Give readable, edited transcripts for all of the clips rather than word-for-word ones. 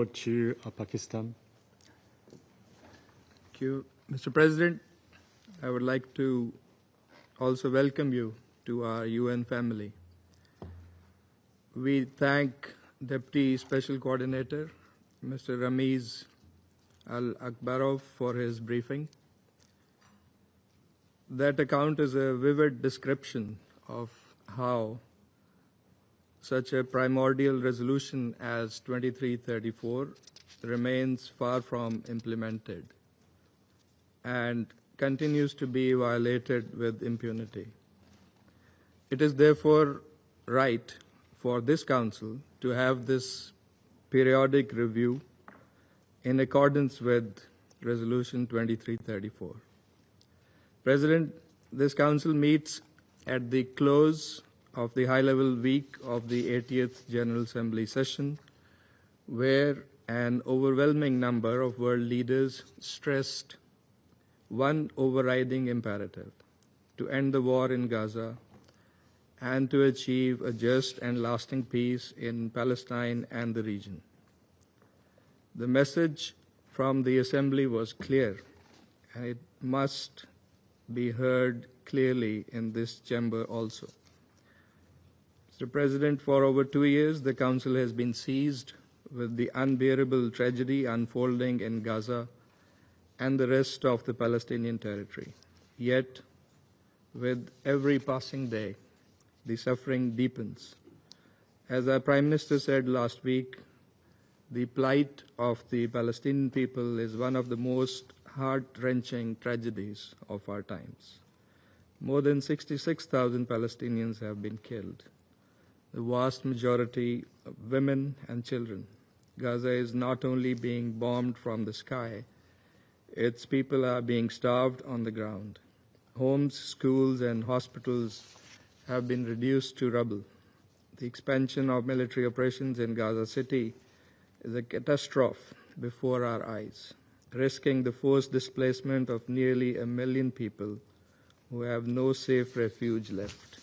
to Pakistan. Thank you. Mr. President, I would like to also welcome you to our UN family. We thank Deputy Special Coordinator, Mr. Ramiz Al-Akbarov, for his briefing. That account is a vivid description of how such a primordial resolution as 2334 remains far from implemented and continues to be violated with impunity. It is therefore right for this Council to have this periodic review in accordance with Resolution 2334. President, this Council meets at the close of the high-level week of the 80th General Assembly session, where an overwhelming number of world leaders stressed one overriding imperative: to end the war in Gaza and to achieve a just and lasting peace in Palestine and the region. The message from the Assembly was clear, and it must be heard clearly in this chamber also. Mr. President, for over 2 years, the Council has been seized with the unbearable tragedy unfolding in Gaza and the rest of the Palestinian territory. Yet, with every passing day, the suffering deepens. As our Prime Minister said last week, the plight of the Palestinian people is one of the most heart-wrenching tragedies of our times. More than 66,000 Palestinians have been killed, the vast majority of women and children. Gaza is not only being bombed from the sky, its people are being starved on the ground. Homes, schools, and hospitals have been reduced to rubble. The expansion of military operations in Gaza City is a catastrophe before our eyes, risking the forced displacement of nearly 1 million people who have no safe refuge left.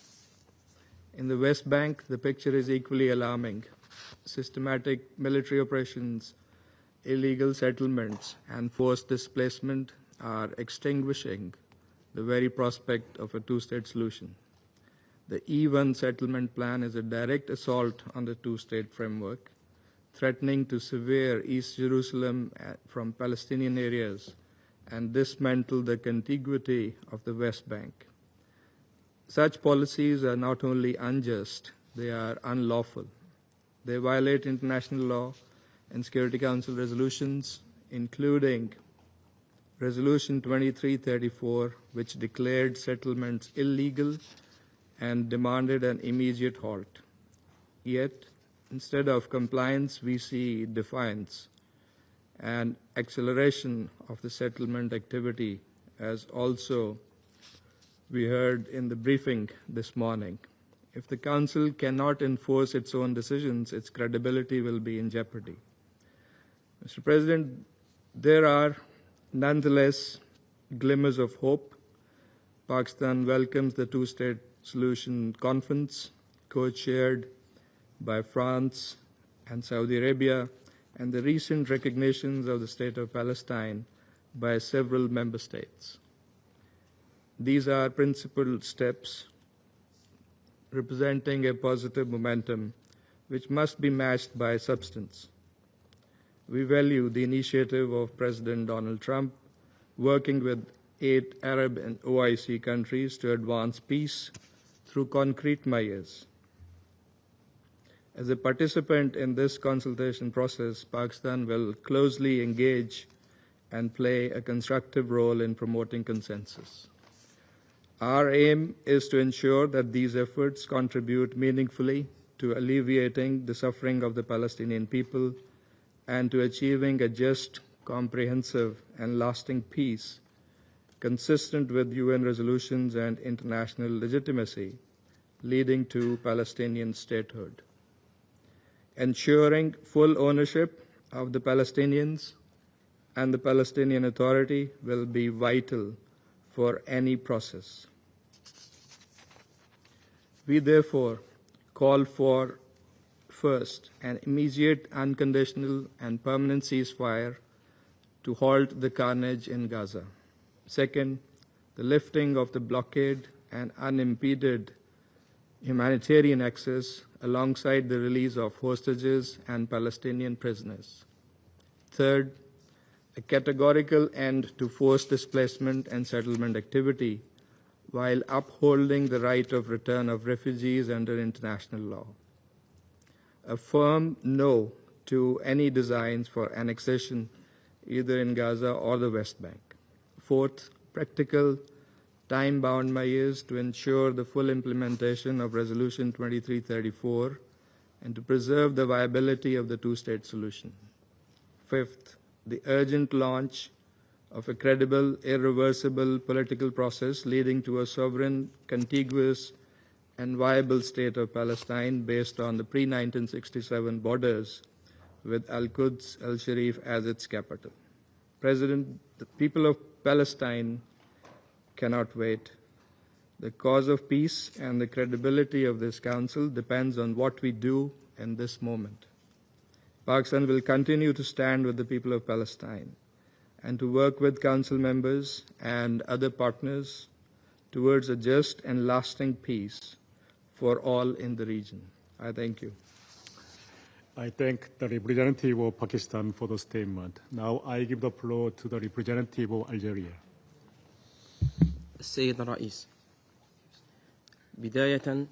In the West Bank, the picture is equally alarming. Systematic military operations, illegal settlements, and forced displacement are extinguishing the very prospect of a two-state solution. The E1 settlement plan is a direct assault on the two-state framework, threatening to sever East Jerusalem from Palestinian areas and dismantle the contiguity of the West Bank. Such policies are not only unjust, they are unlawful. They violate international law and Security Council resolutions, including Resolution 2334, which declared settlements illegal and demanded an immediate halt. Yet, instead of compliance, we see defiance and acceleration of the settlement activity, as also we heard in the briefing this morning. If the Council cannot enforce its own decisions, its credibility will be in jeopardy. Mr. President, there are nonetheless glimmers of hope. Pakistan welcomes the two-state solution conference, co-chaired by France and Saudi Arabia, and the recent recognitions of the State of Palestine by several member states. These are principled steps representing a positive momentum which must be matched by substance. We value the initiative of President Donald Trump working with 8 Arab and OIC countries to advance peace through concrete measures. As a participant in this consultation process, Pakistan will closely engage and play a constructive role in promoting consensus. Our aim is to ensure that these efforts contribute meaningfully to alleviating the suffering of the Palestinian people and to achieving a just, comprehensive, and lasting peace consistent with UN resolutions and international legitimacy, leading to Palestinian statehood. Ensuring full ownership of the Palestinians and the Palestinian Authority will be vital for any process. We therefore call for First, an immediate, unconditional, and permanent ceasefire to halt the carnage in Gaza. Second, the lifting of the blockade and unimpeded humanitarian access alongside the release of hostages and Palestinian prisoners. Third, a categorical end to forced displacement and settlement activity while upholding the right of return of refugees under international law. A firm no to any designs for annexation either in Gaza or the West Bank. Fourth, practical, time-bound measures to ensure the full implementation of Resolution 2334 and to preserve the viability of the two-state solution. Fifth, the urgent launch of a credible, irreversible political process leading to a sovereign, contiguous, and viable state of Palestine based on the pre-1967 borders with Al-Quds, Al-Sharif as its capital. President, the people of Palestine cannot wait. The cause of peace and the credibility of this council depends on what we do in this moment. Pakistan will continue to stand with the people of Palestine and to work with council members and other partners towards a just and lasting peace for all in the region. I thank you. I thank the representative of Pakistan for the statement. Now I give the floor to the representative of Algeria. السيد الرئيس، بداية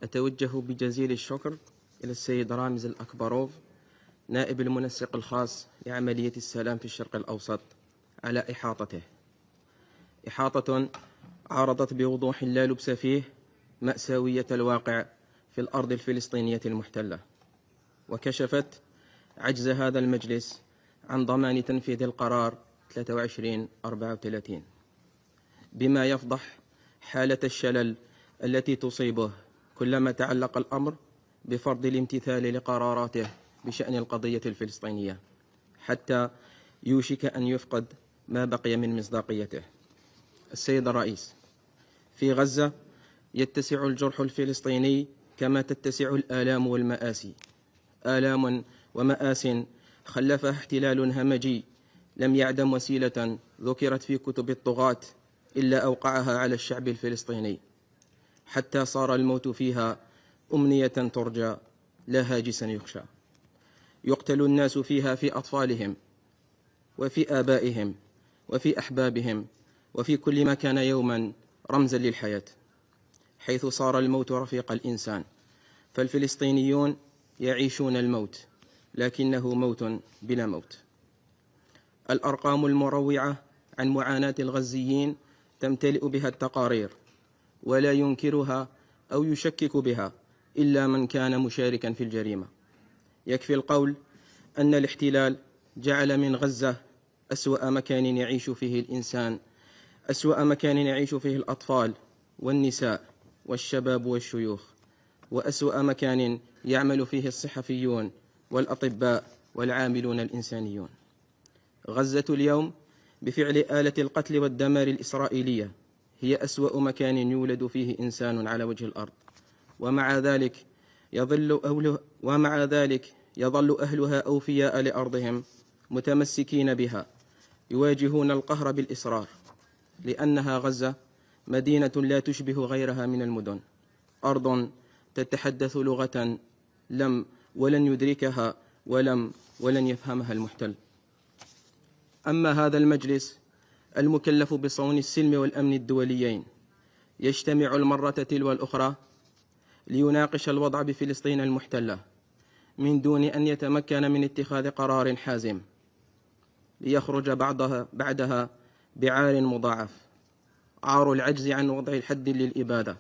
أتوجه بجزيل الشكر إلى السيد رامز الأكبروف نائب المنسق الخاص لعملية السلام في الشرق الأوسط على إحاطة عرضت بوضوح لا لبس فيه مأساوية الواقع في الأرض الفلسطينية المحتلة، وكشفت عجز هذا المجلس عن ضمان تنفيذ القرار 2334 بما يفضح حالة الشلل التي تصيبه كلما تعلق الأمر بفرض الامتثال لقراراته بشأن القضية الفلسطينية حتى يوشك أن يفقد ما بقي من مصداقيته. السيد الرئيس، في غزة يتسع الجرح الفلسطيني كما تتسع الآلام والمآسي، آلام ومآس خلفها احتلال همجي لم يعدم وسيلة ذكرت في كتب الطغاة إلا أوقعها على الشعب الفلسطيني حتى صار الموت فيها أمنية ترجى لا هاجسا يخشى. يقتل الناس فيها في أطفالهم وفي آبائهم وفي أحبابهم وفي كل ما كان يوما رمزا للحياة، حيث صار الموت رفيق الإنسان. فالفلسطينيون يعيشون الموت لكنه موت بلا موت. الأرقام المروعة عن معاناة الغزيين تمتلئ بها التقارير، ولا ينكرها أو يشكك بها إلا من كان مشاركا في الجريمة. يكفي القول أن الاحتلال جعل من غزة أسوأ مكان يعيش فيه الإنسان، أسوأ مكان يعيش فيه الأطفال والنساء والشباب والشيوخ، وأسوأ مكان يعمل فيه الصحفيون والأطباء والعاملون الإنسانيون. غزة اليوم بفعل آلة القتل والدمار الإسرائيلية هي أسوأ مكان يولد فيه إنسان على وجه الأرض، ومع ذلك يظل أهلها أوفياء لأرضهم متمسكين بها، يواجهون القهر بالإصرار، لأنها غزة مدينة لا تشبه غيرها من المدن، أرض تتحدث لغة ولن يدركها ولن يفهمها المحتل. أما هذا المجلس المكلف بصون السلم والأمن الدوليين يجتمع المرة تلو الأخرى ليناقش الوضع بفلسطين المحتلة من دون أن يتمكن من اتخاذ قرار حازم، ليخرج بعدها بعار مضاعف: عار العجز عن وضع الحد للإبادة،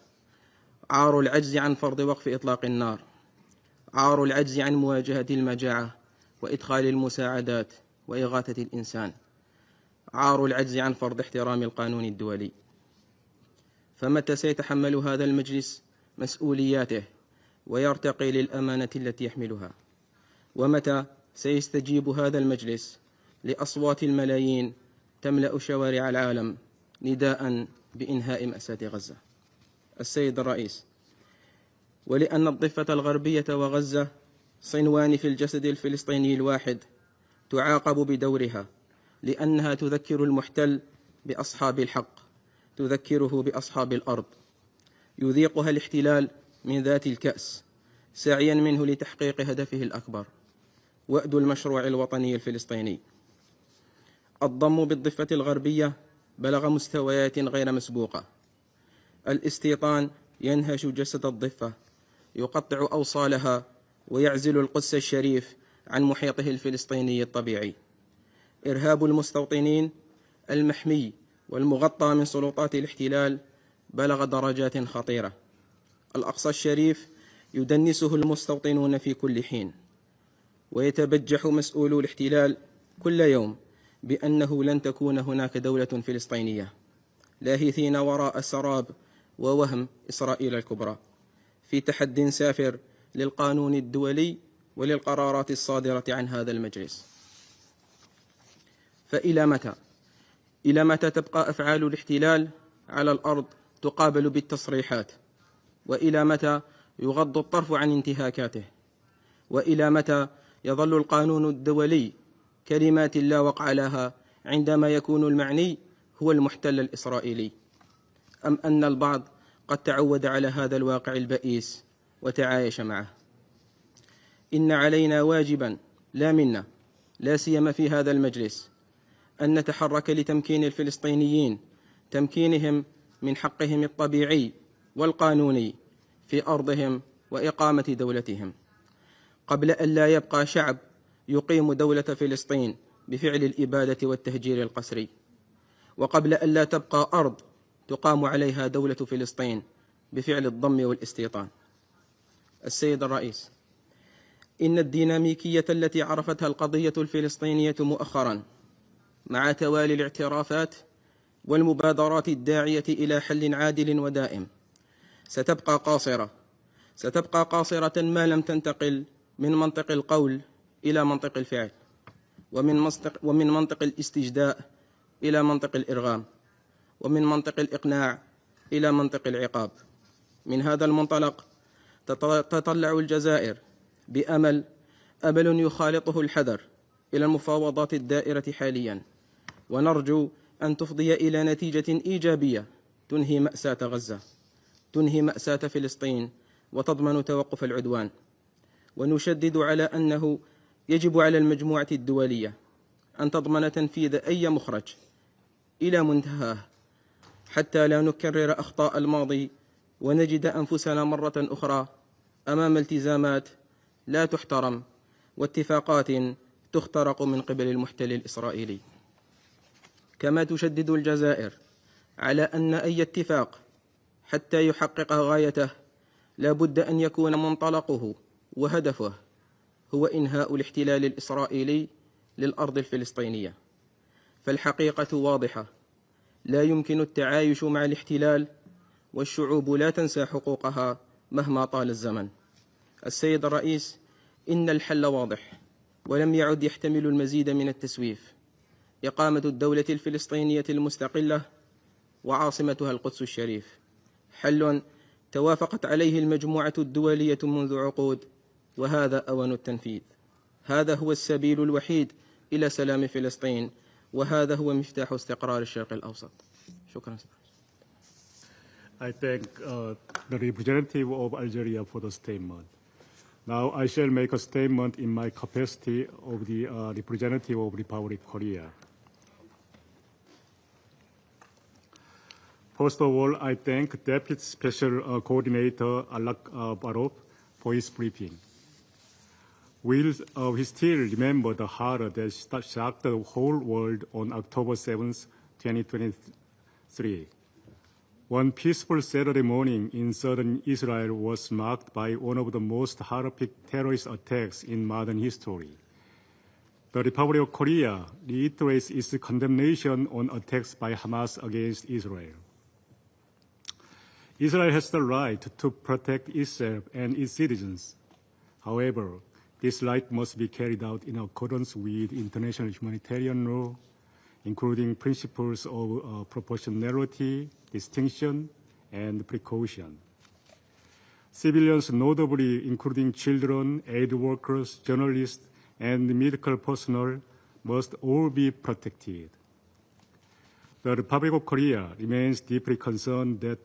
عار العجز عن فرض وقف إطلاق النار، عار العجز عن مواجهة المجاعة وإدخال المساعدات وإغاثة الإنسان، عار العجز عن فرض احترام القانون الدولي. فمتى سيتحمل هذا المجلس مسؤولياته ويرتقي للأمانة التي يحملها؟ ومتى سيستجيب هذا المجلس لأصوات الملايين تملأ شوارع العالم نداء بإنهاء مأساة غزة؟ السيد الرئيس، ولأن الضفة الغربية وغزة صنوان في الجسد الفلسطيني الواحد تعاقب بدورها، لأنها تذكر المحتل بأصحاب الحق، تذكره بأصحاب الأرض. يذيقها الاحتلال من ذات الكأس سعيا منه لتحقيق هدفه الأكبر، وأد المشروع الوطني الفلسطيني. الضم بالضفة الغربية بلغ مستويات غير مسبوقة. الاستيطان ينهش جسد الضفة، يقطع أوصالها ويعزل القدس الشريف عن محيطه الفلسطيني الطبيعي. إرهاب المستوطنين المحمي والمغطى من سلطات الاحتلال بلغ درجات خطيرة. الأقصى الشريف يدنسه المستوطنون في كل حين، ويتبجح مسؤولو الاحتلال كل يوم بأنه لن تكون هناك دولة فلسطينية، لاهثين وراء سراب ووهم إسرائيل الكبرى، في تحد سافر للقانون الدولي وللقرارات الصادرة عن هذا المجلس. فإلى متى؟ إلى متى تبقى أفعال الاحتلال على الأرض تقابل بالتصريحات؟ وإلى متى يغض الطرف عن انتهاكاته؟ وإلى متى يظل القانون الدولي كلمات لا وقع لها عندما يكون المعني هو المحتل الإسرائيلي؟ أم أن البعض قد تعود على هذا الواقع البئيس وتعايش معه؟ إن علينا واجبا لا منا، لا سيما في هذا المجلس، أن نتحرك لتمكين الفلسطينيين، تمكينهم من حقهم الطبيعي والقانوني في أرضهم وإقامة دولتهم، قبل أن لا يبقى شعب يقيم دولة فلسطين بفعل الإبادة والتهجير القسري، وقبل أن لا تبقى أرض تقام عليها دولة فلسطين بفعل الضم والاستيطان. السيد الرئيس، إن الديناميكية التي عرفتها القضية الفلسطينية مؤخرا مع توالي الاعترافات والمبادرات الداعية إلى حل عادل ودائم ستبقى قاصرة ما لم تنتقل من منطق القول إلى منطق الفعل، ومن منطق الاستجداء إلى منطق الإرغام، ومن منطق الإقناع إلى منطق العقاب. من هذا المنطلق تطلع الجزائر بأمل يخالطه الحذر إلى المفاوضات الدائرة حاليا، ونرجو أن تفضي إلى نتيجة إيجابية تنهي مأساة غزة، تنهي مأساة فلسطين، وتضمن توقف العدوان. ونشدد على أنه يجب على المجموعة الدولية أن تضمن تنفيذ أي مخرج إلى منتهاه، حتى لا نكرر أخطاء الماضي ونجد أنفسنا مرة أخرى أمام التزامات لا تحترم واتفاقات تخترق من قبل المحتل الإسرائيلي. كما تشدد الجزائر على أن أي اتفاق حتى يحقق غايته لا بد أن يكون منطلقه وهدفه هو إنهاء الاحتلال الإسرائيلي للأرض الفلسطينية. فالحقيقة واضحة، لا يمكن التعايش مع الاحتلال، والشعوب لا تنسى حقوقها مهما طال الزمن. السيد الرئيس، إن الحل واضح ولم يعد يحتمل المزيد من التسويف: إقامة الدولة الفلسطينية المستقلة وعاصمتها القدس الشريف، حل توافقت عليه المجموعة الدولية منذ عقود، وهذا أوان التنفيذ. هذا هو السبيل الوحيد إلى سلام فلسطين، وهذا هو مفتاح استقرار الشرق الأوسط. شكرا. I thank the representative of Algeria for the statement. Now I shall make a statement in my capacity of the representative of Republic of Korea. First of all, I thank Deputy Special Coordinator Alak Barov for his briefing. We still remember the horror that shocked the whole world on October 7th, 2023. One peaceful Saturday morning in southern Israel was marked by one of the most horrific terrorist attacks in modern history. The Republic of Korea reiterates its condemnation on attacks by Hamas against Israel. Israel has the right to protect itself and its citizens. However, this right must be carried out in accordance with international humanitarian law, including principles of proportionality, distinction, and precaution. Civilians, notably including children, aid workers, journalists, and medical personnel, must all be protected. The Republic of Korea remains deeply concerned that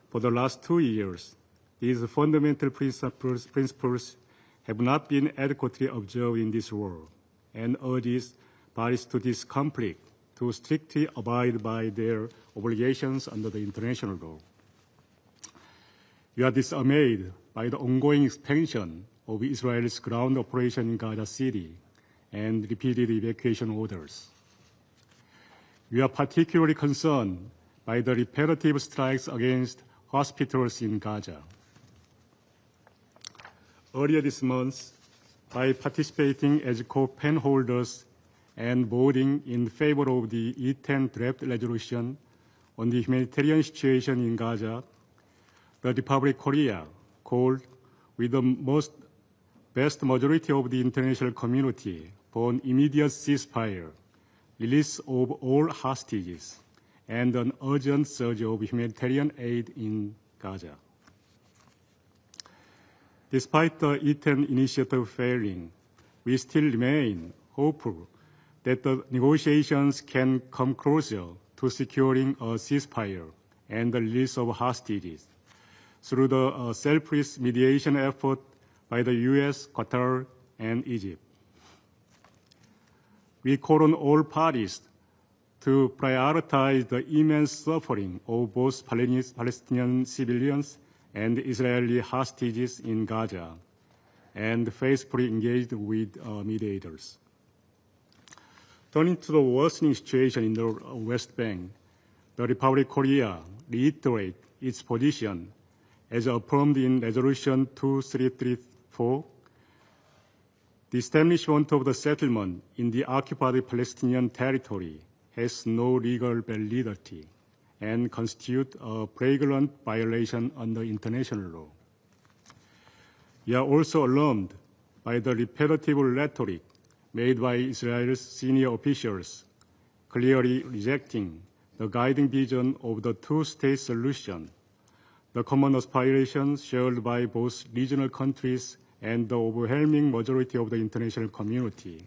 for the last 2 years, these fundamental principles have not been adequately observed in this war, and urges parties to this conflict to strictly abide by their obligations under the international law. We are dismayed by the ongoing expansion of Israel's ground operation in Gaza City and repeated evacuation orders. We are particularly concerned by the repetitive strikes against hospitals in Gaza. Earlier this month, by participating as co-pen holders and voting in favor of the E10 draft resolution on the humanitarian situation in Gaza, the Republic of Korea called with the vast majority of the international community for an immediate ceasefire, release of all hostages, and an urgent surge of humanitarian aid in Gaza. Despite the E10 initiative failing, we still remain hopeful that the negotiations can come closer to securing a ceasefire and the release of hostages through the selfless mediation effort by the US, Qatar, and Egypt. We call on all parties to prioritize the immense suffering of both Palestinian civilians and Israeli hostages in Gaza, and faithfully engaged with mediators. Turning to the worsening situation in the West Bank, the Republic of Korea reiterates its position as affirmed in Resolution 2334. The establishment of the settlement in the occupied Palestinian territory has no legal validity and constitutes a flagrant violation under international law. We are also alarmed by the repetitive rhetoric made by Israel's senior officials, clearly rejecting the guiding vision of the two-state solution, the common aspirations shared by both regional countries and the overwhelming majority of the international community.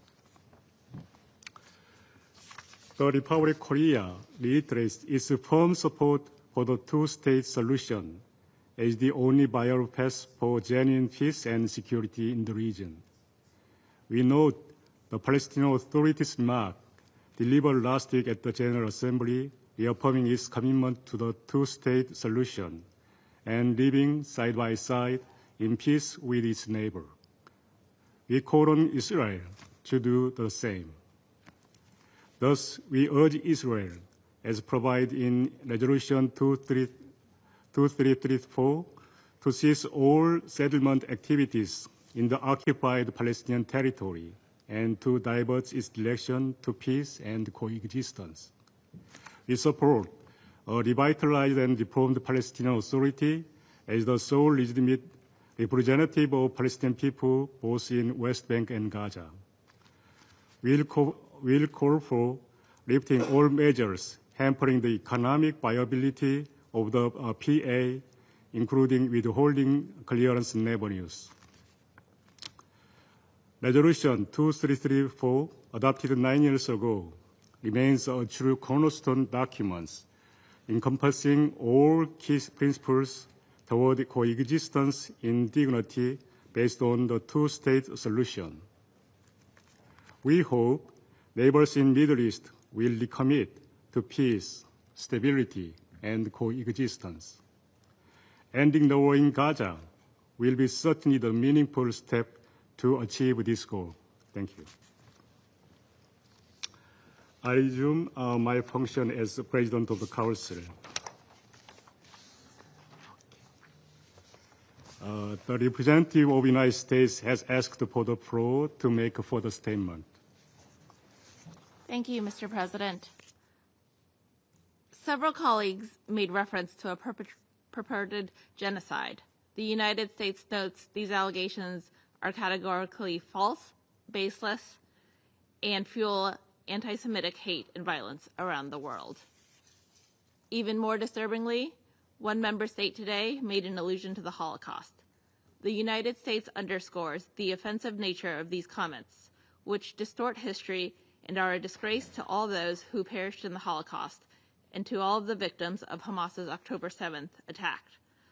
The Republic of Korea reiterates its firm support for the two-state solution as the only viable path for genuine peace and security in the region. We note the Palestinian Authority's remark delivered last week at the General Assembly, reaffirming its commitment to the two-state solution and living side by side in peace with its neighbor. We call on Israel to do the same. Thus, we urge Israel, as provided in Resolution 2334, to cease all settlement activities in the occupied Palestinian territory and to divert its direction to peace and coexistence. We support a revitalized and reformed Palestinian Authority as the sole legitimate representative of Palestinian people both in West Bank and Gaza. We'll call for lifting all measures hampering the economic viability of the PA, including withholding clearance revenues. Resolution 2334, adopted 9 years ago, remains a true cornerstone document encompassing all key principles toward coexistence in dignity based on the two-state solution. We hope neighbors in the Middle East will recommit to peace, stability, and coexistence. Ending the war in Gaza will be certainly the meaningful step to achieve this goal. Thank you. I resume my function as the President of the Council. The representative of the United States has asked for the floor to make a further statement. Thank you, Mr. President. Several colleagues made reference to a purported genocide. The United States notes these allegations are categorically false, baseless, and fuel anti-Semitic hate and violence around the world. Even more disturbingly, one member state today made an allusion to the Holocaust. The United States underscores the offensive nature of these comments, which distort history and are a disgrace to all those who perished in the Holocaust and to all of the victims of Hamas's October 7th attack,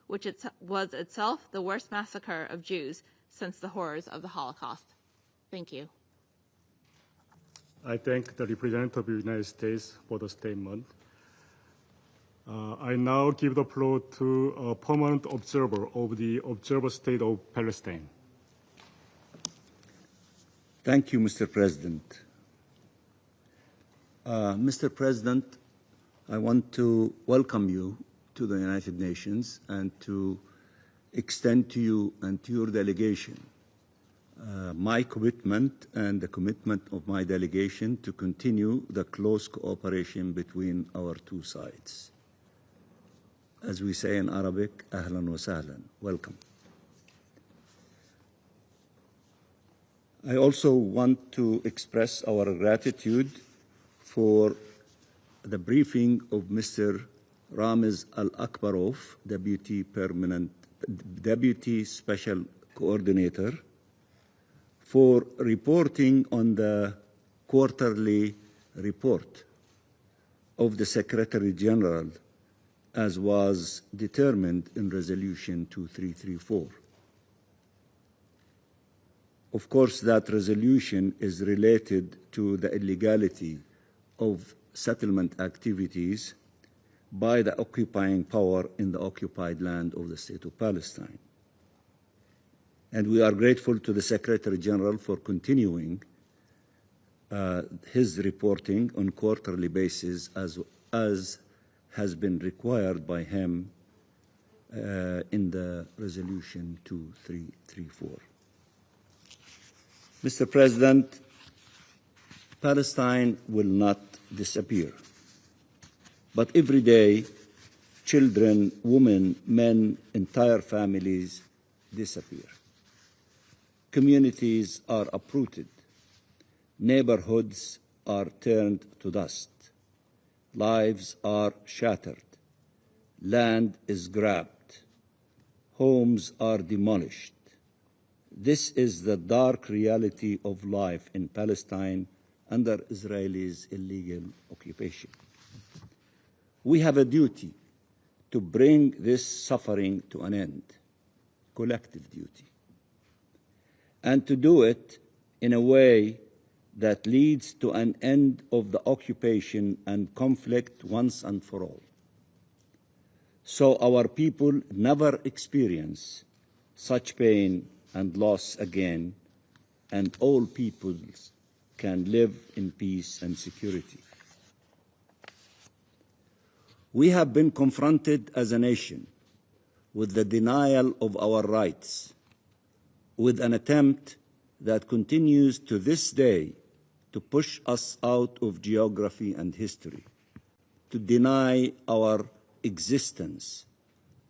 which was itself the worst massacre of Jews since the horrors of the Holocaust. Thank you. I thank the representative of the United States for the statement. I now give the floor to a permanent observer of the Observer State of Palestine. Thank you, Mr. President. Mr. President, I want to welcome you to the United Nations and to extend to you and to your delegation my commitment and the commitment of my delegation to continue the close cooperation between our two sides. As we say in Arabic, ahlan wa sahlan, welcome. I also want to express our gratitude for the briefing of Mr. Ramiz Al-Akbarov, Deputy Special Coordinator, for reporting on the quarterly report of the Secretary General as was determined in Resolution 2334. Of course, that resolution is related to the illegality of settlement activities by the occupying power in the occupied land of the State of Palestine. And we are grateful to the Secretary General for continuing his reporting on quarterly basis as has been required by him in the Resolution 2334. Mr. President, Palestine will not disappear. But every day, children, women, men, entire families disappear. Communities are uprooted. Neighborhoods are turned to dust. Lives are shattered. Land is grabbed. Homes are demolished. This is the dark reality of life in Palestine under Israel's illegal occupation. We have a duty to bring this suffering to an end, collective duty, and to do it in a way that leads to an end of the occupation and conflict once and for all, so our people never experience such pain and loss again, and all peoples can live in peace and security. We have been confronted as a nation with the denial of our rights, with an attempt that continues to this day to push us out of geography and history, to deny our existence,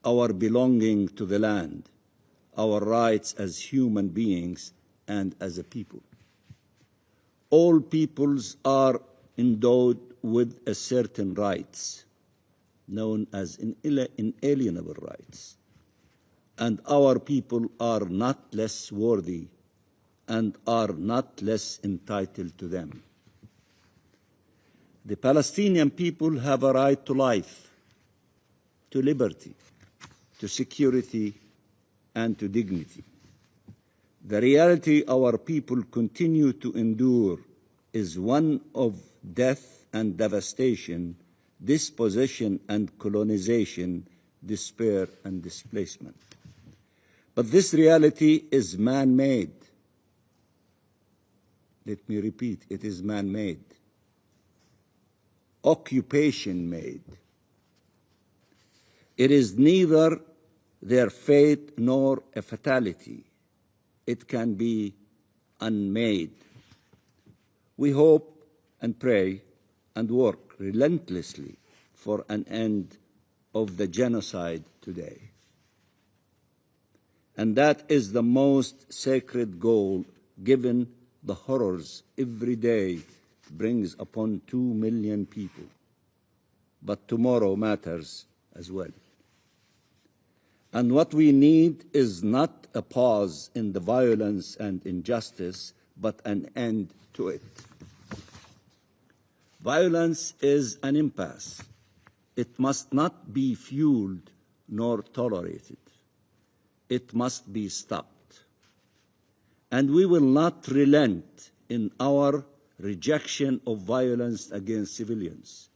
our belonging to the land, our rights as human beings and as a people. All peoples are endowed with a certain rights, known as inalienable rights, and our people are not less worthy and are not less entitled to them. The Palestinian people have a right to life, to liberty, to security, and to dignity. The reality our people continue to endure is one of death and devastation, dispossession and colonization, despair and displacement. But this reality is man-made. Let me repeat, it is man-made. Occupation-made. It is neither their fate nor a fatality. It can be unmade. We hope and pray and work relentlessly for an end of the genocide today. And that is the most sacred goal, given the horrors every day brings upon 2 million people. But tomorrow matters as well. And what we need is not a pause in the violence and injustice, but an end to it. Violence is an impasse. It must not be fueled nor tolerated. It must be stopped. And we will not relent in our rejection of violence against civilians,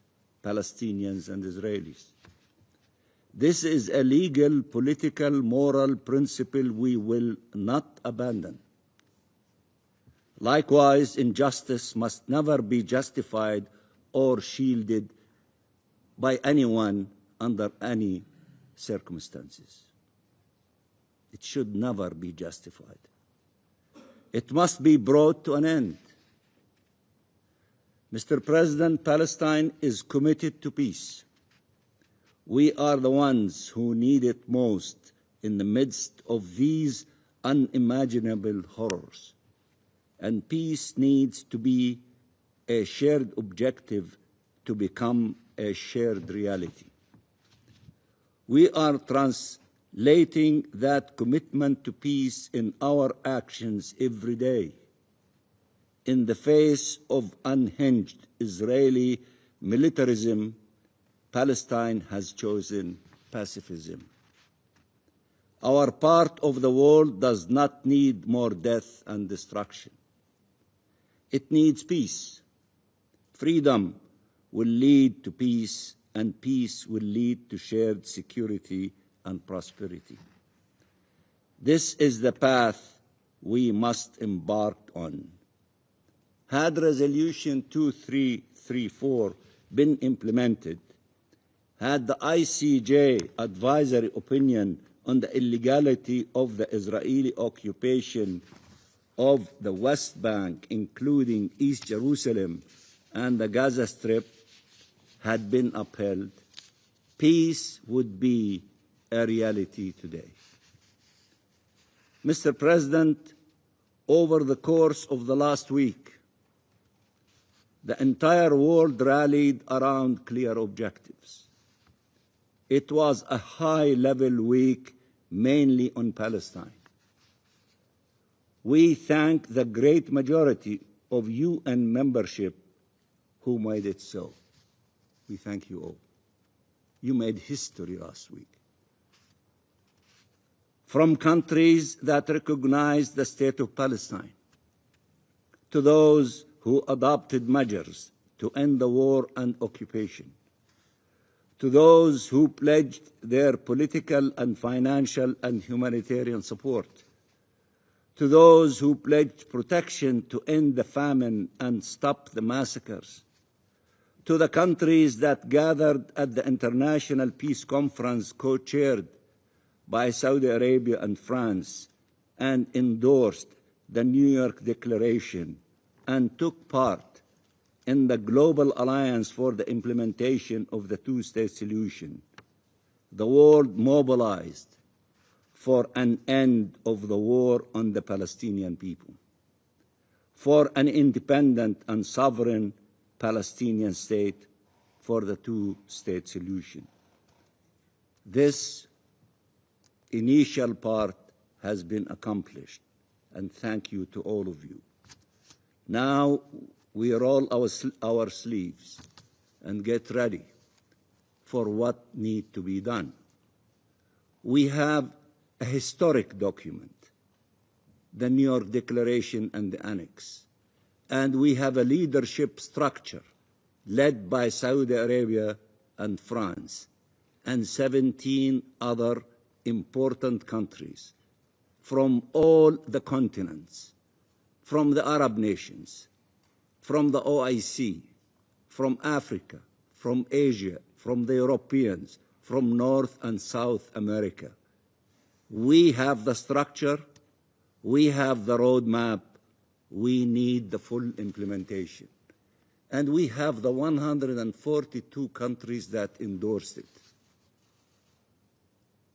Palestinians and Israelis. This is a legal, political, moral principle we will not abandon. Likewise, injustice must never be justified or shielded by anyone under any circumstances. It should never be justified. It must be brought to an end. Mr. President, Palestine is committed to peace. We are the ones who need it most in the midst of these unimaginable horrors. And peace needs to be a shared objective to become a shared reality. We are translating that commitment to peace in our actions every day. In the face of unhinged Israeli militarism, Palestine has chosen pacifism. Our part of the world does not need more death and destruction. It needs peace. Freedom will lead to peace, and peace will lead to shared security and prosperity. This is the path we must embark on. Had Resolution 2334 been implemented, had the ICJ advisory opinion on the illegality of the Israeli occupation of the West Bank, including East Jerusalem and the Gaza Strip, had been upheld, peace would be a reality today. Mr. President, over the course of the last week, the entire world rallied around clear objectives. It was a high-level week, mainly on Palestine. We thank the great majority of UN membership who made it so. We thank you all. You made history last week. From countries that recognized the state of Palestine, to those who adopted measures to end the war and occupation, to those who pledged their political and financial and humanitarian support, to those who pledged protection to end the famine and stop the massacres, to the countries that gathered at the International Peace Conference co-chaired by Saudi Arabia and France and endorsed the New York Declaration and took part in the Global Alliance for the Implementation of the Two-State Solution. The world mobilized for an end of the war on the Palestinian people, for an independent and sovereign Palestinian state, for the two-state solution. This initial part has been accomplished, and thank you to all of you. Now we roll our sleeves and get ready for what needs to be done. We have a historic document, the New York Declaration and the Annex, and we have a leadership structure led by Saudi Arabia and France and 17 other important countries from all the continents, from the Arab nations, from the OIC, from Africa, from Asia, from the Europeans, from North and South America. We have the structure, we have the roadmap, we need the full implementation. And we have the 142 countries that endorsed it.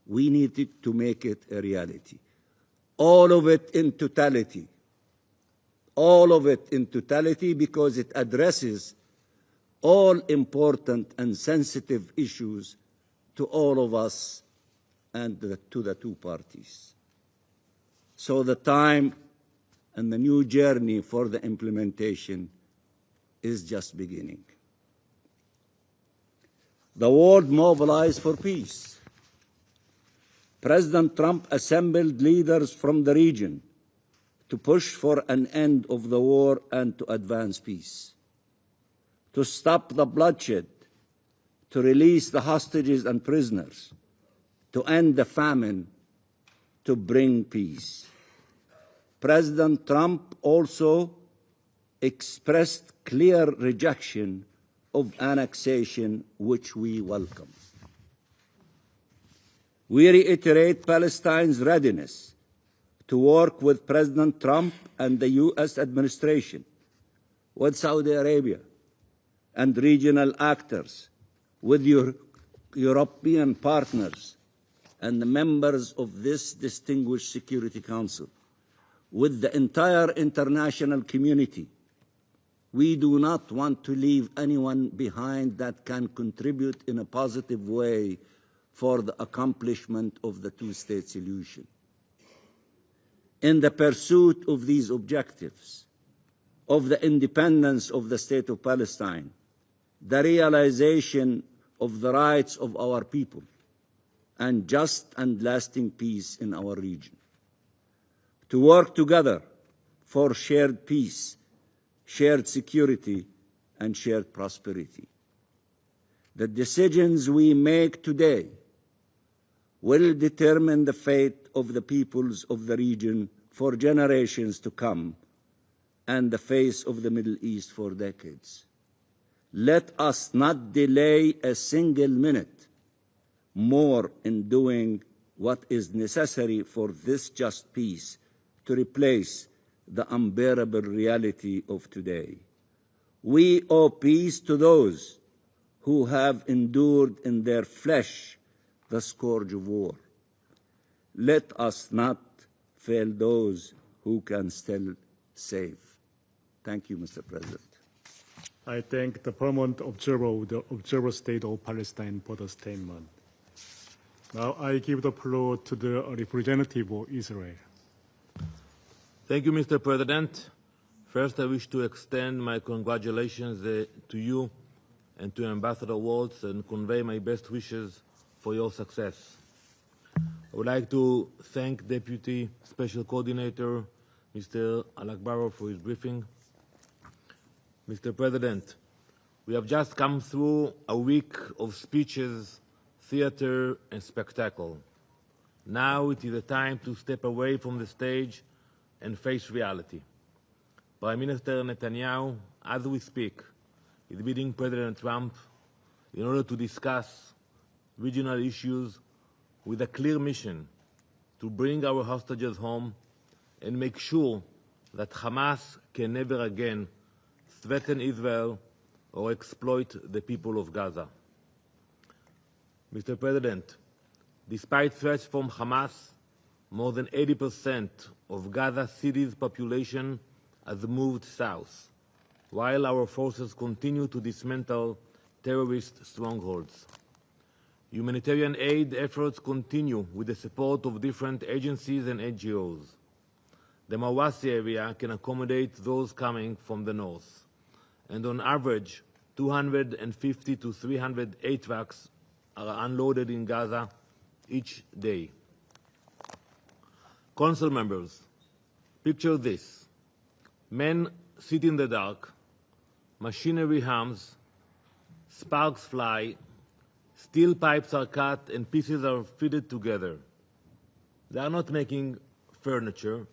We need to make it a reality. All of it in totality. All of it in totality, because it addresses all important and sensitive issues to all of us and to the two parties. So the time and the new journey for the implementation is just beginning. The world mobilized for peace. President Trump assembled leaders from the region to push for an end of the war and to advance peace, to stop the bloodshed, to release the hostages and prisoners, to end the famine, to bring peace. President Trump also expressed clear rejection of annexation, which we welcome. We reiterate Palestine's readiness to work with President Trump and the U.S. administration, with Saudi Arabia and regional actors, with European partners and the members of this distinguished Security Council, with the entire international community. We do not want to leave anyone behind that can contribute in a positive way for the accomplishment of the two-state solution. In the pursuit of these objectives, of the independence of the State of Palestine, the realization of the rights of our people, and just and lasting peace in our region. To work together for shared peace, shared security, and shared prosperity. The decisions we make today will determine the fate of the peoples of the region for generations to come and the face of the Middle East for decades. Let us not delay a single minute more in doing what is necessary for this just peace to replace the unbearable reality of today. We owe peace to those who have endured in their flesh the scourge of war. Let us not fail those who can still save. Thank you, Mr. President. I thank the permanent observer of the Observer State of Palestine for the statement. Now I give the floor to the representative of Israel. Thank you, Mr. President. First, I wish to extend my congratulations to you and to Ambassador Waltz and convey my best wishes for your success. I would like to thank Deputy Special Coordinator, Mr. Al-Akbarov, for his briefing. Mr. President, we have just come through a week of speeches, theater, and spectacle. Now it is a time to step away from the stage and face reality. Prime Minister Netanyahu, as we speak, is meeting President Trump in order to discuss regional issues with a clear mission to bring our hostages home and make sure that Hamas can never again threaten Israel or exploit the people of Gaza. Mr. President, despite threats from Hamas, more than 80% of Gaza City's population has moved south, while our forces continue to dismantle terrorist strongholds. Humanitarian aid efforts continue with the support of different agencies and NGOs. The Mawasi area can accommodate those coming from the north, and on average, 250 to 300 aid trucks are unloaded in Gaza each day. Council members, picture this. Men sit in the dark, machinery hums, sparks fly, steel pipes are cut and pieces are fitted together. They are not making furniture,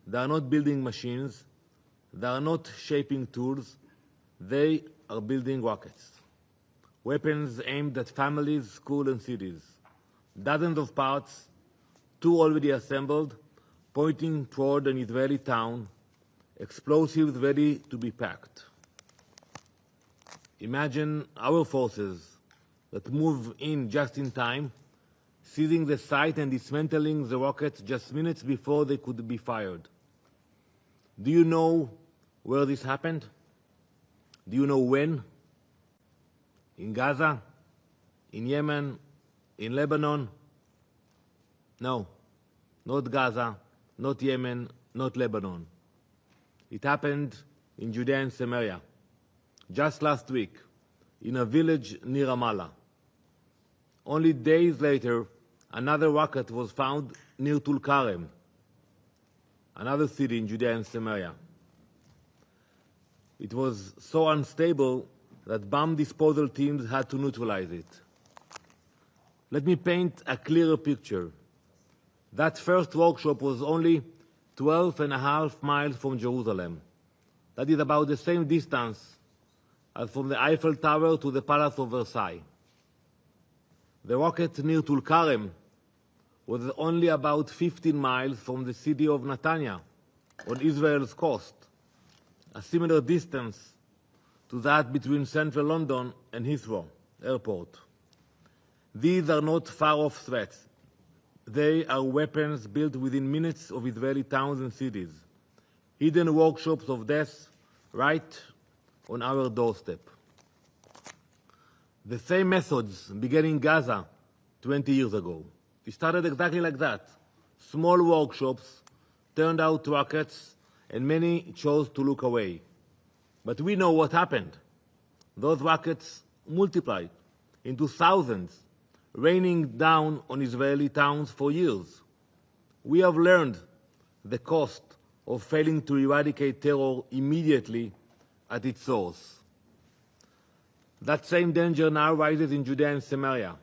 they are not building machines, they are not shaping tools, they are building rockets. Weapons aimed at families, schools, and cities. Dozens of parts, 2 already assembled, pointing toward an Israeli town, explosives ready to be packed. Imagine our forces that move in just in time, seizing the site and dismantling the rockets just minutes before they could be fired. Do you know where this happened? Do you know when? In Gaza? In Yemen? In Lebanon? No, not Gaza, not Yemen, not Lebanon. It happened in Judea and Samaria, just last week, in a village near Ramallah. Only days later, another rocket was found near Tulkarem, another city in Judea and Samaria. It was so unstable that bomb disposal teams had to neutralize it. Let me paint a clearer picture. That first workshop was only 12.5 miles from Jerusalem. That is about the same distance as from the Eiffel Tower to the Palace of Versailles. The rocket near Tulkarem was only about 15 miles from the city of Netanya on Israel's coast, a similar distance to that between central London and Heathrow Airport. These are not far-off threats. They are weapons built within minutes of Israeli towns and cities, hidden workshops of death right on our doorstep. The same methods began in Gaza 20 years ago. It started exactly like that. Small workshops turned out rockets, and many chose to look away. But we know what happened. Those rockets multiplied into thousands, raining down on Israeli towns for years. We have learned the cost of failing to eradicate terror immediately at its source. That same danger now rises in Judea and Samaria,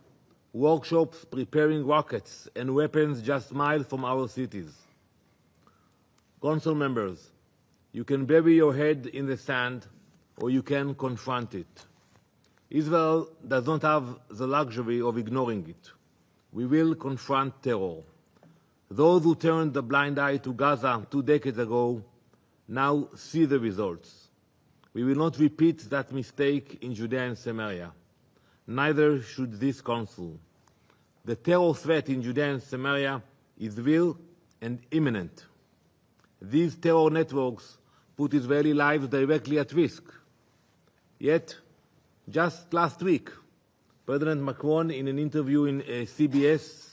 workshops preparing rockets and weapons just miles from our cities. Council members, you can bury your head in the sand or you can confront it. Israel does not have the luxury of ignoring it. We will confront terror. Those who turned a blind eye to Gaza 2 decades ago now see the results. We will not repeat that mistake in Judea and Samaria. Neither should this council. The terror threat in Judea and Samaria is real and imminent. These terror networks put Israeli lives directly at risk. Yet, just last week, President Macron, in an interview in CBS,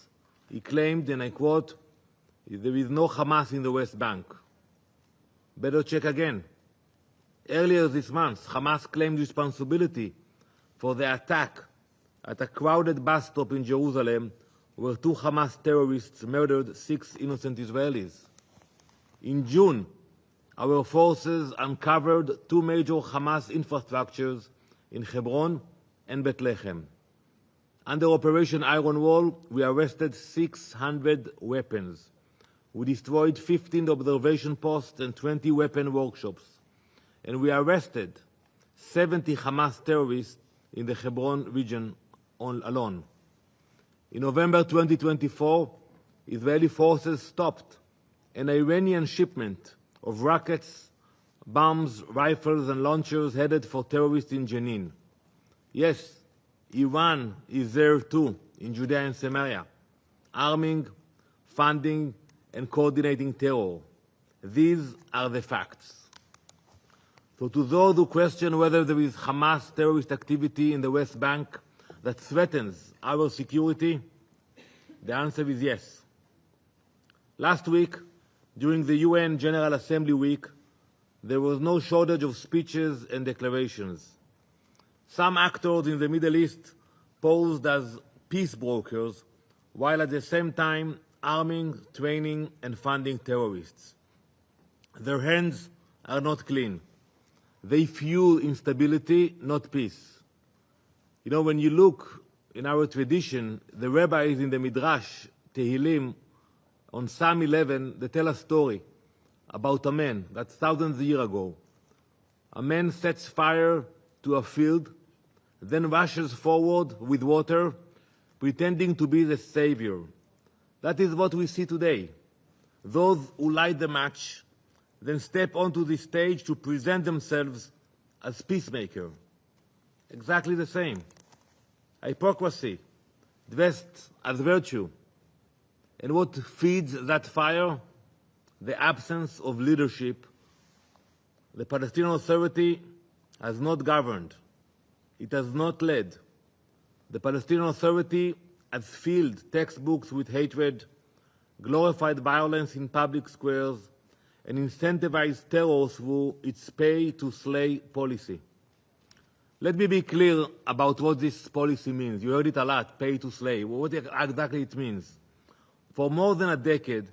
he claimed, and I quote, "There is no Hamas in the West Bank." Better check again. Earlier this month, Hamas claimed responsibility for the attack at a crowded bus stop in Jerusalem where 2 Hamas terrorists murdered 6 innocent Israelis. In June, our forces uncovered 2 major Hamas infrastructures in Hebron and Bethlehem. Under Operation Iron Wall, we arrested 600 weapons. We destroyed 15 observation posts and 20 weapon workshops. And we arrested 70 Hamas terrorists in the Hebron region alone. In November 2024, Israeli forces stopped an Iranian shipment of rockets, bombs, rifles, and launchers headed for terrorists in Jenin. Yes, Iran is there too, in Judea and Samaria, arming, funding, and coordinating terror. These are the facts. So to those who question whether there is Hamas terrorist activity in the West Bank that threatens our security, the answer is yes. Last week, during the UN General Assembly Week, there was no shortage of speeches and declarations. Some actors in the Middle East posed as peace brokers, while at the same time arming, training, and funding terrorists. Their hands are not clean. They fuel instability, not peace. You know, when you look in our tradition, the rabbis in the Midrash, Tehillim, on Psalm 11, they tell a story about a man, that's thousands of years ago. A man sets fire to a field, then rushes forward with water, pretending to be the savior. That is what we see today. Those who light the match then step onto the stage to present themselves as peacemaker. Exactly the same. Hypocrisy, dressed as virtue. And what feeds that fire? The absence of leadership. The Palestinian Authority has not governed. It has not led. The Palestinian Authority has filled textbooks with hatred, glorified violence in public squares, and incentivized terror through its pay-to-slay policy. Let me be clear about what this policy means. You heard it a lot, pay-to-slay. What exactly it means? For more than a decade,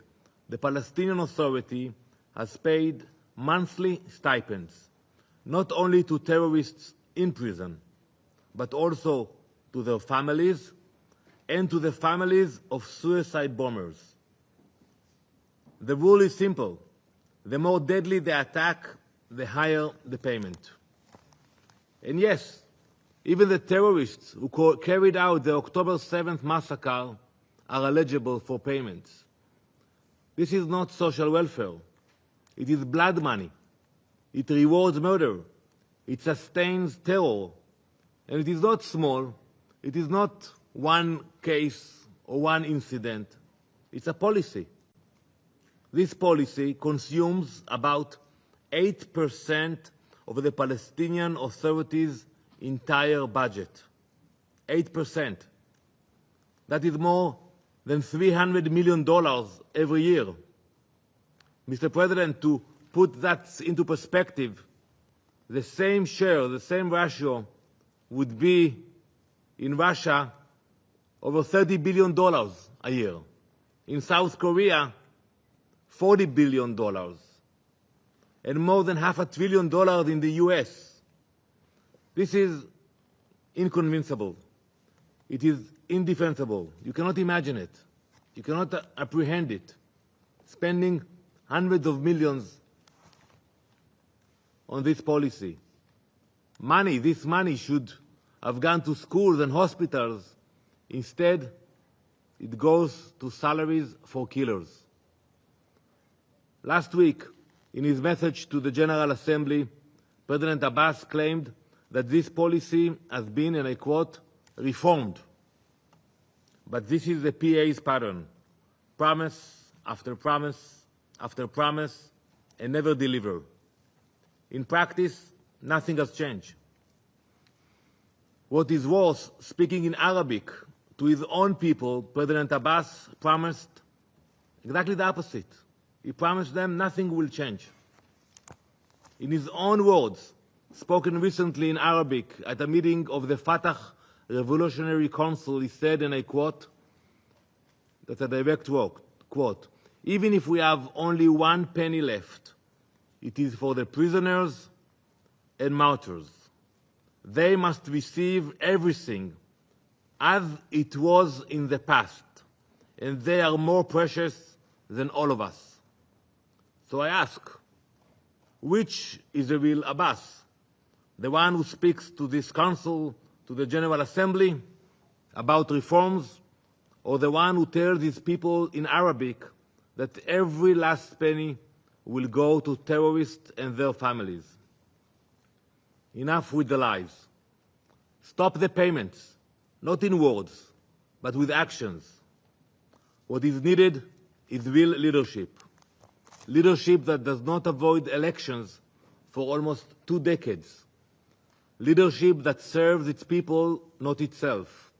the Palestinian Authority has paid monthly stipends, not only to terrorists in prison, but also to their families and to the families of suicide bombers. The rule is simple. The more deadly the attack, the higher the payment. And yes, even the terrorists who carried out the October 7th massacre are eligible for payments. This is not social welfare. It is blood money. It rewards murder. It sustains terror. And it is not small. It is not one case or one incident. It's a policy. This policy consumes about 8% of the Palestinian Authority's entire budget. 8%. That is more than $300 million every year. Mr. President, to put that into perspective, the same share, the same ratio would be in Russia over $30 billion a year. In South Korea, $40 billion. And more than $500 billion in the US. This is inconceivable. It is indefensible. You cannot imagine it. You cannot apprehend it. Spending hundreds of millions on this policy. This money should have gone to schools and hospitals. Instead, it goes to salaries for killers. Last week, in his message to the General Assembly, President Abbas claimed that this policy has been, and I quote, reformed. But this is the PA's pattern. Promise after promise after promise, and never deliver. In practice, nothing has changed. What is worse, speaking in Arabic to his own people, President Abbas promised exactly the opposite. He promised them nothing will change. In his own words, spoken recently in Arabic at a meeting of the Fatah Revolutionary Council, he said, and I quote, that's a direct quote, even if we have only 1 penny left, it is for the prisoners and martyrs. They must receive everything as it was in the past, and they are more precious than all of us. So I ask, which is the real Abbas? The one who speaks to this council, to the General Assembly, about reforms, or the one who tells his people in Arabic that every last penny will go to terrorists and their families? Enough with the lies. Stop the payments, not in words, but with actions. What is needed is real leadership. Leadership that does not avoid elections for almost 2 decades. Leadership that serves its people, not itself.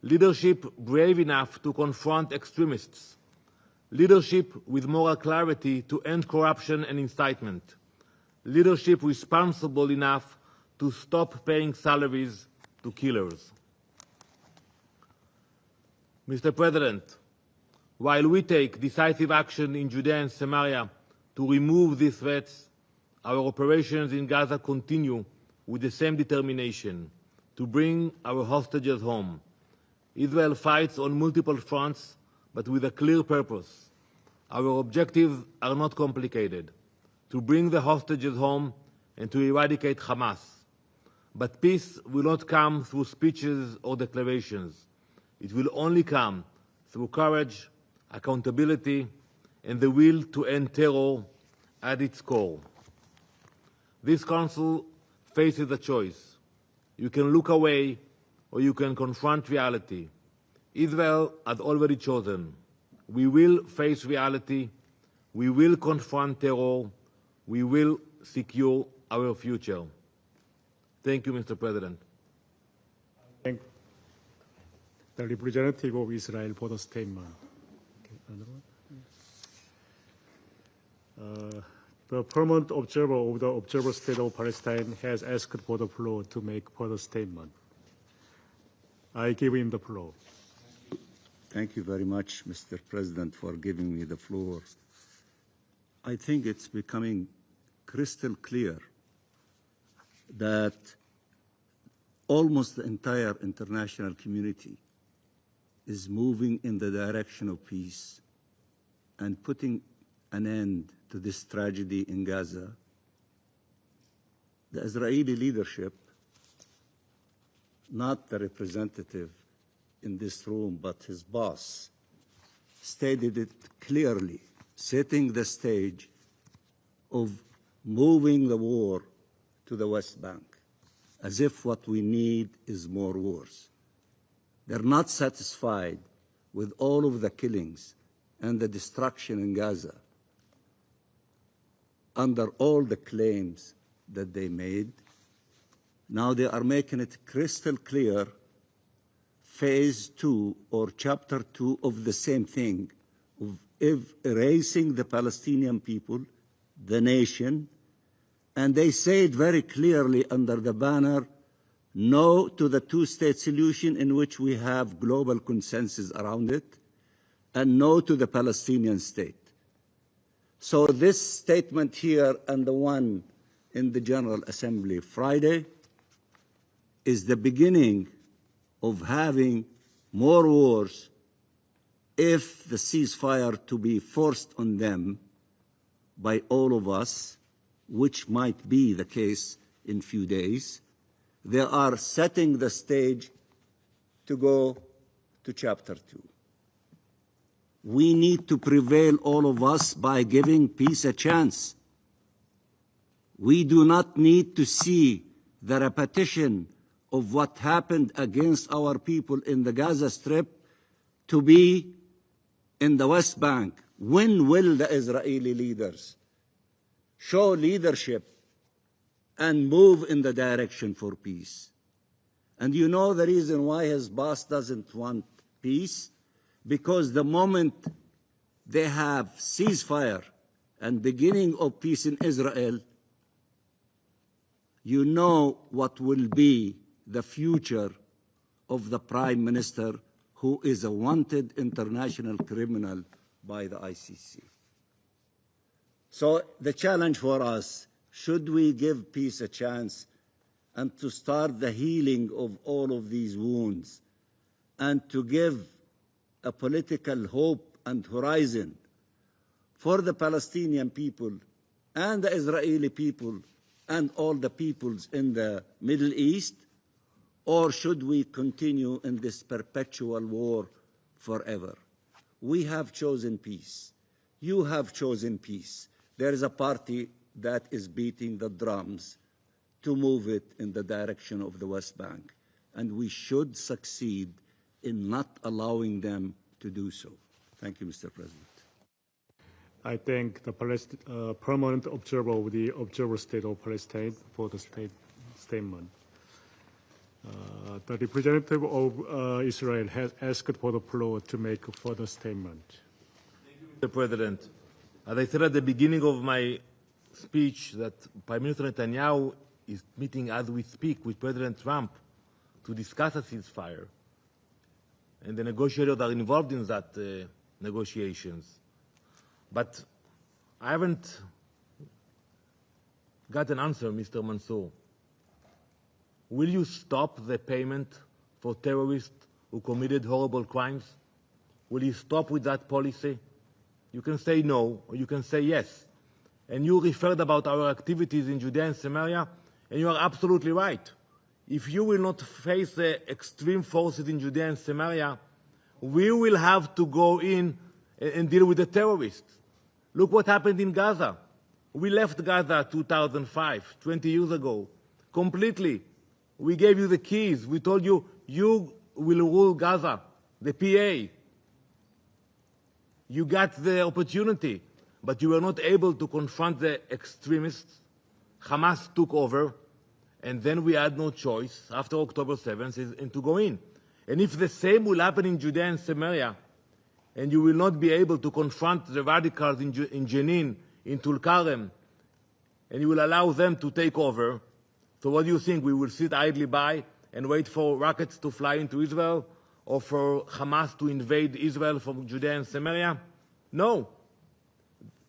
Leadership brave enough to confront extremists. Leadership with moral clarity to end corruption and incitement. Leadership responsible enough to stop paying salaries to killers. Mr. President, while we take decisive action in Judea and Samaria to remove these threats, our operations in Gaza continue with the same determination to bring our hostages home. Israel fights on multiple fronts, but with a clear purpose. Our objectives are not complicated: to bring the hostages home and to eradicate Hamas. But peace will not come through speeches or declarations. It will only come through courage, accountability, and the will to end terror at its core. This Council faces a choice. You can look away or you can confront reality. Israel has already chosen. We will face reality. We will confront terror. We will secure our future. Thank you, Mr. President. Thank the representative of Israel for the statement. Okay, another one. The permanent observer of the Observer State of Palestine has asked for the floor to make further statement. I give him the floor. Thank you very much, Mr. President, for giving me the floor. I think it's becoming crystal clear that almost the entire international community is moving in the direction of peace and putting an end to this tragedy in Gaza. The Israeli leadership, not the representative in this room, but his boss, stated it clearly, setting the stage of moving the war to the West Bank, as if what we need is more wars. They're not satisfied with all of the killings and the destruction in Gaza under all the claims that they made. Now they are making it crystal clear, phase 2 or chapter 2 of the same thing, of erasing the Palestinian people, the nation, and they say it very clearly under the banner, no to the two-state solution in which we have global consensus around it, and no to the Palestinian state. So this statement here and the one in the General Assembly Friday is the beginning of having more wars if the ceasefire to be forced on them by all of us, which might be the case in few days. They are setting the stage to go to chapter 2. We need to prevail, all of us, by giving peace a chance. We do not need to see the repetition of what happened against our people in the Gaza Strip to be in the West Bank. When will the Israeli leaders show leadership and move in the direction for peace? And you know the reason why his boss doesn't want peace? Because the moment they have ceasefire and beginning of peace in Israel, you know what will be the future of the Prime Minister, who is a wanted international criminal by the ICC. So the challenge for us, should we give peace a chance and to start the healing of all of these wounds and to give a political hope and horizon for the Palestinian people and the Israeli people and all the peoples in the Middle East? Or should we continue in this perpetual war forever? We have chosen peace. You have chosen peace. There is a party that is beating the drums to move it in the direction of the West Bank. And we should succeed in not allowing them to do so. Thank you, Mr. President. I thank the permanent observer of the Observer State of Palestine for the statement. The representative of Israel has asked for the floor to make a further statement. Thank you, Mr. President. As I said at the beginning of my speech, that Prime Minister Netanyahu is meeting as we speak with President Trump to discuss a ceasefire. And the negotiators are involved in that negotiations. But I haven't got an answer, Mr. Mansour. Will you stop the payment for terrorists who committed horrible crimes? Will you stop with that policy? You can say no, or you can say yes. And you referred about our activities in Judea and Samaria, and you are absolutely right. If you will not face the extreme forces in Judea and Samaria, we will have to go in and deal with the terrorists. Look what happened in Gaza. We left Gaza 2005, 20 years ago, completely. We gave you the keys. We told you, you will rule Gaza, the PA. You got the opportunity, but you were not able to confront the extremists. Hamas took over, and then we had no choice after October 7th to go in. And if the same will happen in Judea and Samaria, and you will not be able to confront the radicals in Jenin in Tulkarem, and you will allow them to take over. So what do you think? We will sit idly by and wait for rockets to fly into Israel, or for Hamas to invade Israel from Judea and Samaria? No.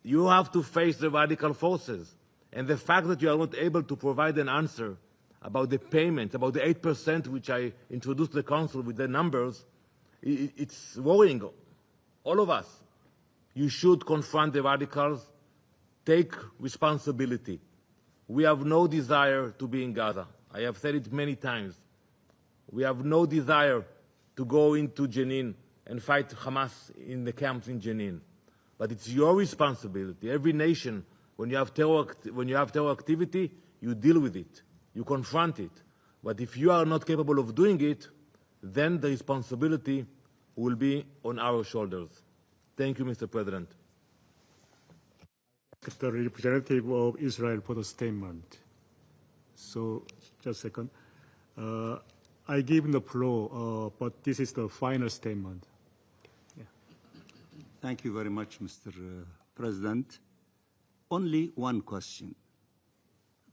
You have to face the radical forces. And the fact that you are not able to provide an answer about the payment, about the 8%, which I introduced the Council with the numbers, it's worrying all of us. You should confront the radicals, take responsibility. We have no desire to be in Gaza. I have said it many times. We have no desire to go into Jenin and fight Hamas in the camps in Jenin. But it's your responsibility. Every nation, when you have terror activity, you deal with it. You confront it. But if you are not capable of doing it, then the responsibility will be on our shoulders. Thank you, Mr. President. The representative of Israel for the statement. So, just a second. I give him the floor, but this is the final statement. Yeah. Thank you very much, Mr. President. Only one question.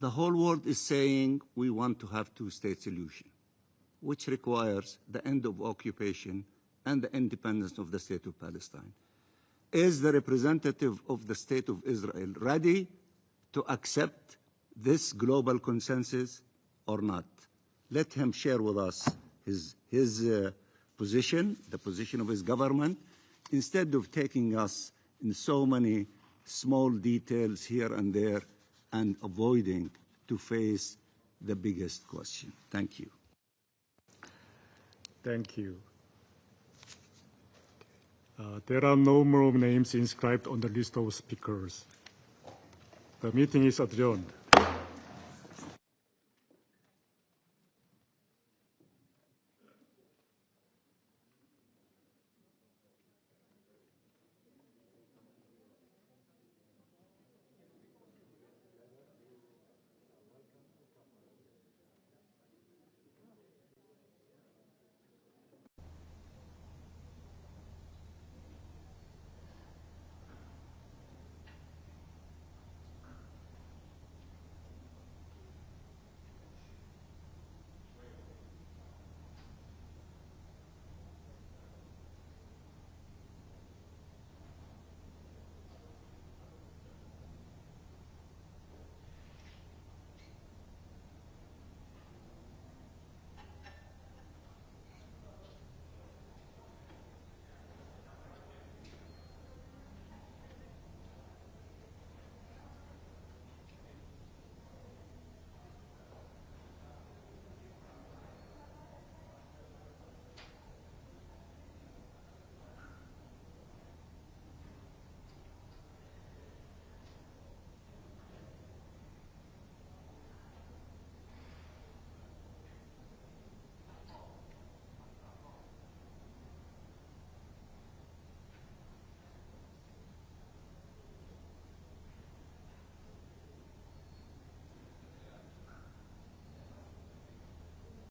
The whole world is saying we want to have two-state solution, which requires the end of occupation and the independence of the state of Palestine. Is the representative of the state of Israel ready to accept this global consensus or not? Let him share with us his position, the position of his government, instead of taking us in so many small details here and there and avoiding to face the biggest question. Thank you. Thank you. There are no more names inscribed on the list of speakers. The meeting is adjourned.